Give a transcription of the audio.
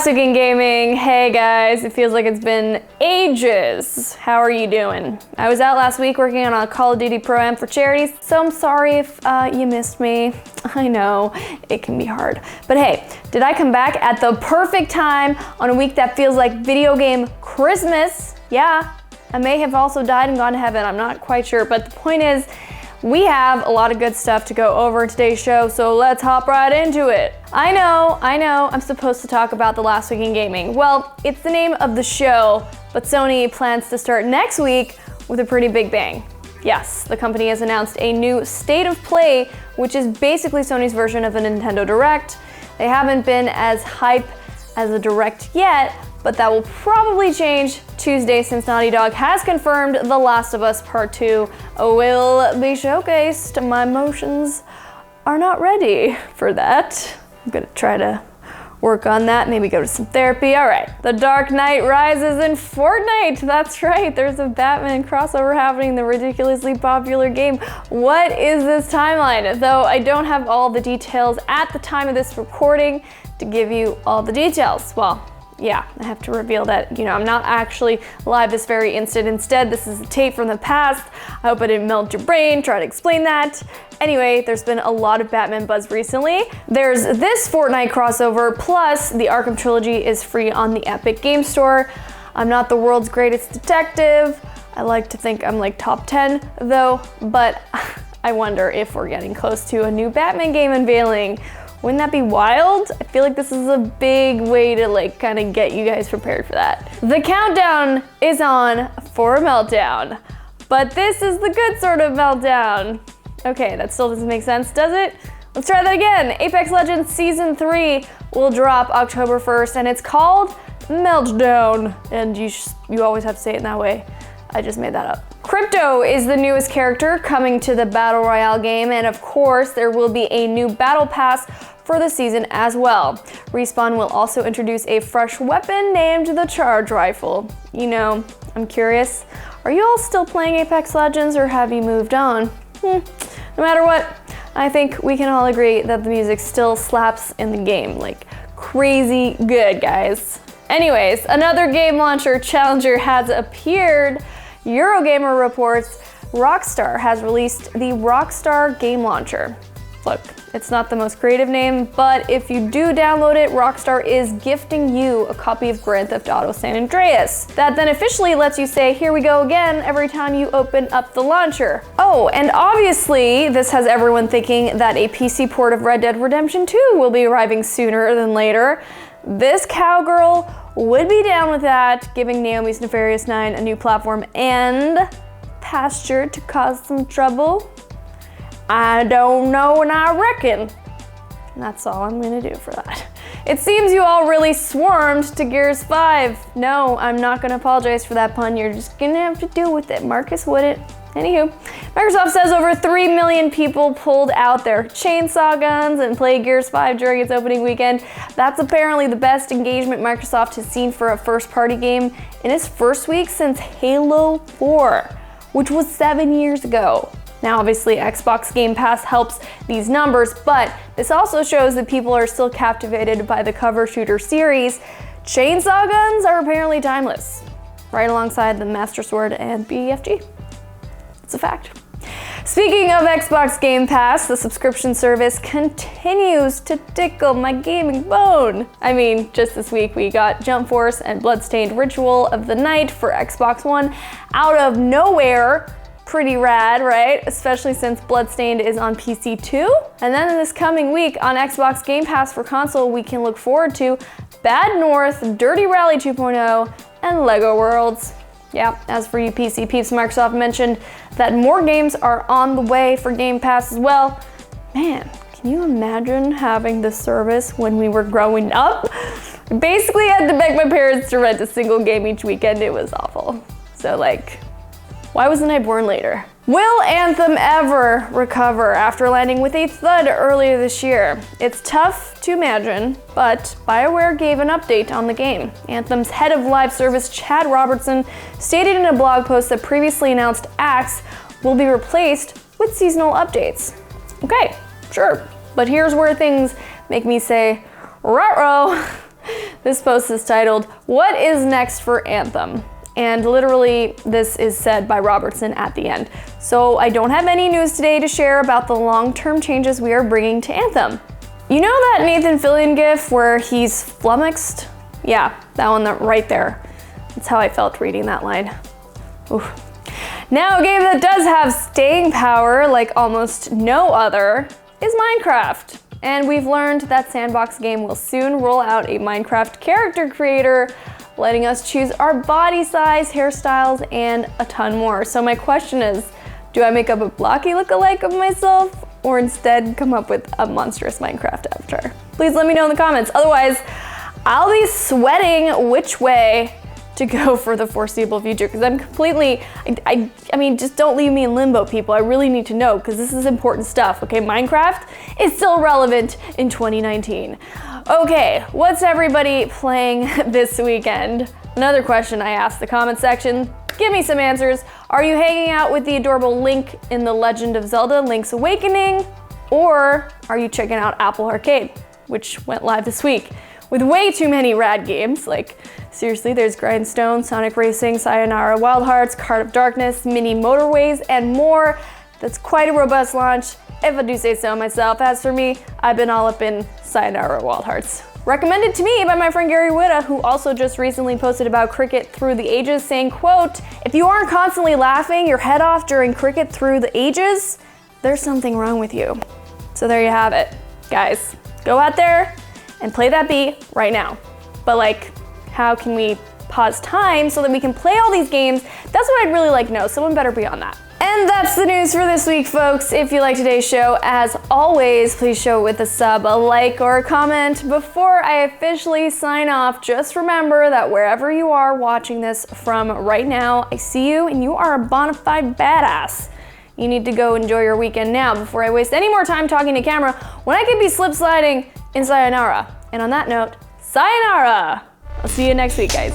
Last week in gaming. Hey guys, it feels like it's been ages. How are you doing? I was out last week working on a Call of Duty Pro-Am for charities, so I'm sorry if you missed me. I know, it can be hard. But hey, did I come back at the perfect time on a week that feels like video game Christmas? Yeah, I may have also died and gone to heaven, I'm not quite sure, but the point is, we have a lot of good stuff to go over in today's show, so let's hop right into it. I know, I'm supposed to talk about the last week in gaming. Well, it's the name of the show, but Sony plans to start next week with a pretty big bang. Yes, the company has announced a new State of Play, which is basically Sony's version of a Nintendo Direct. They haven't been as hype as a Direct yet, but that will probably change Tuesday since Naughty Dog has confirmed The Last of Us Part 2 will be showcased. My emotions are not ready for that. I'm gonna try to work on that, maybe go to some therapy. All right, The Dark Knight Rises in Fortnite. That's right, there's a Batman crossover happening in the ridiculously popular game. What is this timeline? Though I don't have all the details at the time of this recording to give you all the details. Well, yeah, I have to reveal that, I'm not actually live this very instant. Instead, this is a tape from the past. I hope I didn't melt your brain, try to explain that. Anyway, there's been a lot of Batman buzz recently. There's this Fortnite crossover, plus the Arkham trilogy is free on the Epic Game Store. I'm not the world's greatest detective. I like to think I'm like top 10 though, but I wonder if we're getting close to a new Batman game unveiling. Wouldn't that be wild? I feel like this is a big way to kind of get you guys prepared for that. The countdown is on for a meltdown, but this is the good sort of meltdown. Okay, that still doesn't make sense, does it? Let's try that again. Apex Legends Season 3 will drop October 1st, and it's called Meltdown. And you always have to say it in that way. I just made that up. Crypto is the newest character coming to the Battle Royale game, and of course, there will be a new Battle Pass for the season as well. Respawn will also introduce a fresh weapon named the Charge Rifle. I'm curious, are you all still playing Apex Legends or have you moved on? No matter what, I think we can all agree that the music still slaps in the game, like crazy good, guys. Anyways, another game launcher challenger has appeared. Eurogamer reports Rockstar has released the Rockstar game launcher. Look, it's not the most creative name, but if you do download it, Rockstar is gifting you a copy of Grand Theft Auto San Andreas. That then officially lets you say, here we go again, every time you open up the launcher. Oh, and obviously, this has everyone thinking that a PC port of Red Dead Redemption 2 will be arriving sooner than later. This cowgirl would be down with that, giving Naomi's Nefarious 9 a new platform and pasture to cause some trouble. I don't know, and I reckon. And that's all I'm gonna do for that. It seems you all really swarmed to Gears 5. No, I'm not gonna apologize for that pun. You're just gonna have to deal with it. Marcus wouldn't. Anywho, Microsoft says over 3 million people pulled out their chainsaw guns and played Gears 5 during its opening weekend. That's apparently the best engagement Microsoft has seen for a first-party game in its first week since Halo 4, which was 7 years ago. Now, obviously, Xbox Game Pass helps these numbers, but this also shows that people are still captivated by the cover shooter series. Chainsaw guns are apparently timeless, right alongside the Master Sword and BFG. It's a fact. Speaking of Xbox Game Pass, the subscription service continues to tickle my gaming bone. I mean, just this week we got Jump Force and Bloodstained Ritual of the Night for Xbox One out of nowhere. Pretty rad, right? Especially since Bloodstained is on PC too. And then in this coming week on Xbox Game Pass for console, we can look forward to Bad North, Dirty Rally 2.0, and LEGO Worlds. Yeah, as for you PC peeps, Microsoft mentioned that more games are on the way for Game Pass as well. Man, can you imagine having this service when we were growing up? I basically had to beg my parents to rent a single game each weekend. It was awful. So why wasn't I born later? Will Anthem ever recover after landing with a thud earlier this year? It's tough to imagine, but BioWare gave an update on the game. Anthem's head of live service, Chad Robertson, stated in a blog post that previously announced acts will be replaced with seasonal updates. Okay, sure, but here's where things make me say, ruh-roh. This post is titled, "What is next for Anthem?" And literally, this is said by Robertson at the end. So I don't have any news today to share about the long-term changes we are bringing to Anthem. You know that Nathan Fillion gif where he's flummoxed? Yeah, that one right there. That's how I felt reading that line. Oof. Now, a game that does have staying power like almost no other is Minecraft. And we've learned that Sandbox game will soon roll out a Minecraft character creator, letting us choose our body size, hairstyles, and a ton more. So my question is, do I make up a blocky lookalike of myself or instead come up with a monstrous Minecraft avatar? Please let me know in the comments. Otherwise, I'll be sweating which way to go for the foreseeable future, because I'm completely, I mean, just don't leave me in limbo, people. I really need to know, because this is important stuff, okay? Minecraft is still relevant in 2019. Okay, what's everybody playing this weekend? Another question I asked the comment section. Give me some answers. Are you hanging out with the adorable Link in The Legend of Zelda: Link's Awakening? Or are you checking out Apple Arcade, which went live this week, with way too many rad games? Like, seriously, there's Grindstone, Sonic Racing, Sayonara Wild Hearts, Card of Darkness, Mini Motorways, and more. That's quite a robust launch, if I do say so myself. As for me, I've been all up in Sayonara Wild Hearts. Recommended to me by my friend Gary Witta, who also just recently posted about Cricket Through the Ages, saying, quote, "If you aren't constantly laughing your head off during Cricket Through the Ages, there's something wrong with you." So there you have it. Guys, go out there and play that beat right now. But like, how can we pause time so that we can play all these games? That's what I'd really like to know. Someone better be on that. And that's the news for this week, folks. If you like today's show, as always, please show it with a sub, a like, or a comment. Before I officially sign off, just remember that wherever you are watching this from right now, I see you and you are a bona fide badass. You need to go enjoy your weekend now before I waste any more time talking to camera when I could be slip sliding in Sayonara. And on that note, sayonara! I'll see you next week, guys.